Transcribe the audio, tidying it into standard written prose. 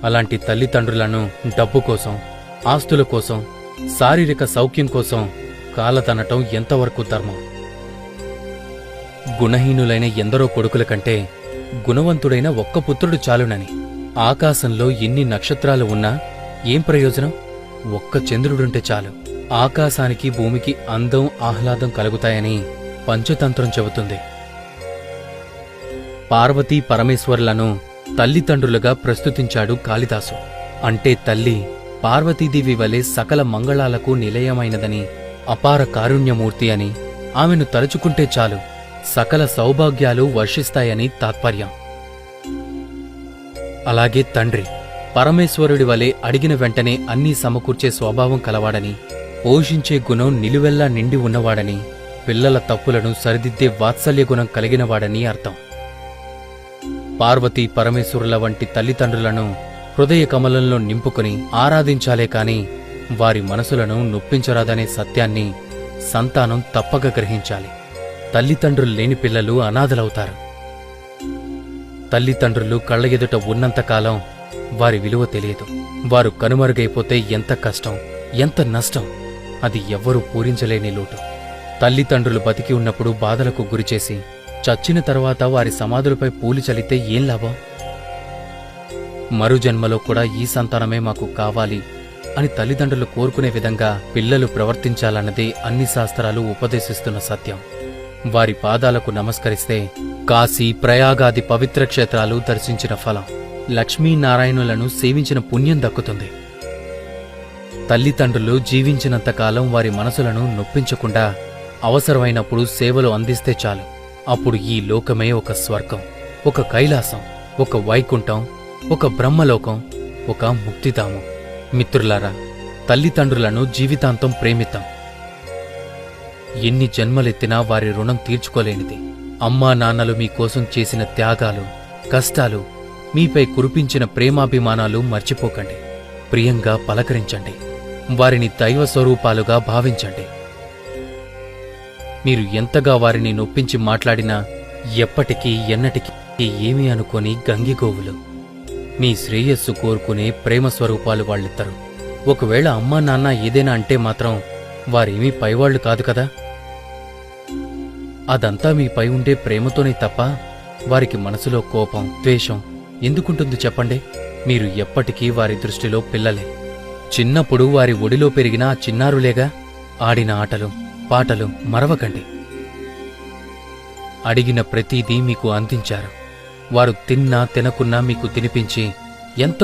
అలాంటి తల్లిదండ్రులను డబ్బు కోసం, ఆస్తుల కోసం, శారీరక సౌఖ్యం కోసం కాలతనటం ఎంతవరకు ధర్మం? గుణహీనులైన ఎందరో కొడుకుల కంటే గుణవంతుడైన ఒక్క పుత్రుడు చాలునని. ఆకాశంలో ఎన్ని నక్షత్రాలు ఉన్నా ఏం ప్రయోజనం? ఒక్క చంద్రుడుంటే చాలు. ఆకాశానికి భూమికి అందం, ఆహ్లాదం కలుగుతాయని పంచతంత్రం చెబుతుంది. పార్వతీ పరమేశ్వరులను తల్లిదండ్రులుగా ప్రస్తుతించాడు కాళిదాసు. అంటే తల్లి పార్వతీదేవి వలె సకల మంగళాలకు నిలయమైనదని, అపార కారుణ్యమూర్తి అని, ఆమెను తలుచుకుంటే చాలు సకల సౌభాగ్యాలు వర్షిస్తాయని తాత్పర్యం. అలాగే తండ్రి పరమేశ్వరుడి వలె అడిగిన వెంటనే అన్నీ సమకూర్చే స్వభావం కలవాడని, పోషించే గుణం నిలువెల్లా నిండి ఉన్నవాడని, పిల్లల తప్పులను సరిదిద్దే వాత్సల్య గుణం కలిగినవాడని అర్థం. పార్వతీ పరమేశ్వరుల వంటి తల్లిదండ్రులను హృదయ కమలంలో నింపుకుని ఆరాధించాలే కాని వారి మనసులను నొప్పించరాదనే సత్యాన్ని సంతానం తప్పక గ్రహించాలి. తల్లిదండ్రులు లేని పిల్లలు అనాథలవుతారు. తల్లిదండ్రులు కళ్ల ఎదుట ఉన్నంతకాలం వారి విలువ తెలియదు. వారు కనుమరుగైపోతే ఎంత కష్టం, ఎంత నష్టం, అది ఎవ్వరూ పూరించలేని లోటు. తల్లిదండ్రులు బతికి ఉన్నప్పుడు బాధలకు గురిచేసి చచ్చిన తర్వాత వారి సమాధులపై పూలు చల్లితే ఏం లాభం? మరుజన్మలో కూడా ఈ సంతానమే మాకు కావాలి అని తల్లిదండ్రులు కోరుకునే విధంగా పిల్లలు ప్రవర్తించాలన్నదే అన్ని శాస్త్రాలు ఉపదేశిస్తున్న సత్యం. వారి పాదాలకు నమస్కరిస్తే కాశీ, ప్రయాగాది పవిత్ర క్షేత్రాలు దర్శించిన ఫలం, లక్ష్మీనారాయణులను సేవించిన పుణ్యం దక్కుతుంది. తల్లిదండ్రులు జీవించినంతకాలం వారి మనసులను నొప్పించకుండా అవసరమైనప్పుడు సేవలు అందిస్తే చాలు. అప్పుడు ఈ లోకమే ఒక స్వర్గం, ఒక కైలాసం, ఒక వైకుంఠం, ఒక బ్రహ్మలోకం, ఒక ముక్తిధామం. మిత్రులారా, తల్లిదండ్రులను జీవితాంతం ప్రేమిద్దాం. ఎన్ని జన్మలెత్తినా వారి రుణం తీర్చుకోలేనిది. అమ్మా నాన్నలు మీకోసం చేసిన త్యాగాలు, కష్టాలు, మీపై కురిపించిన ప్రేమాభిమానాలు మర్చిపోకండి. ప్రియంగా పలకరించండి. వారిని దైవ స్వరూపాలుగా భావించండి. మీరు ఎంతగా వారిని నొప్పించి మాట్లాడినా ఎప్పటికీ ఎన్నటికీ ఏమీ అనుకోని గంగిగోవులు. మీ శ్రేయస్సు కోరుకునే ప్రేమస్వరూపాలు వాళ్ళిద్దరు. ఒకవేళ అమ్మా నాన్న ఏదైనా అంటే మాత్రం వారేమీ పైవాళ్లు కాదు కదా. అదంతా మీపై ఉండే ప్రేమతోనే తప్ప వారికి మనసులో కోపం, ద్వేషం ఎందుకుంటుంది చెప్పండి? మీరు ఎప్పటికీ వారి దృష్టిలో పిల్లలే. చిన్నప్పుడు వారి ఒడిలో పెరిగిన ఆ చిన్నారులేగా. ఆడిన ఆటలు, పాటలు మరవకండి. అడిగిన ప్రతీదీ మీకు అందించారు. వారు తిన్నా తినకున్నా మీకు తినిపించి ఎంత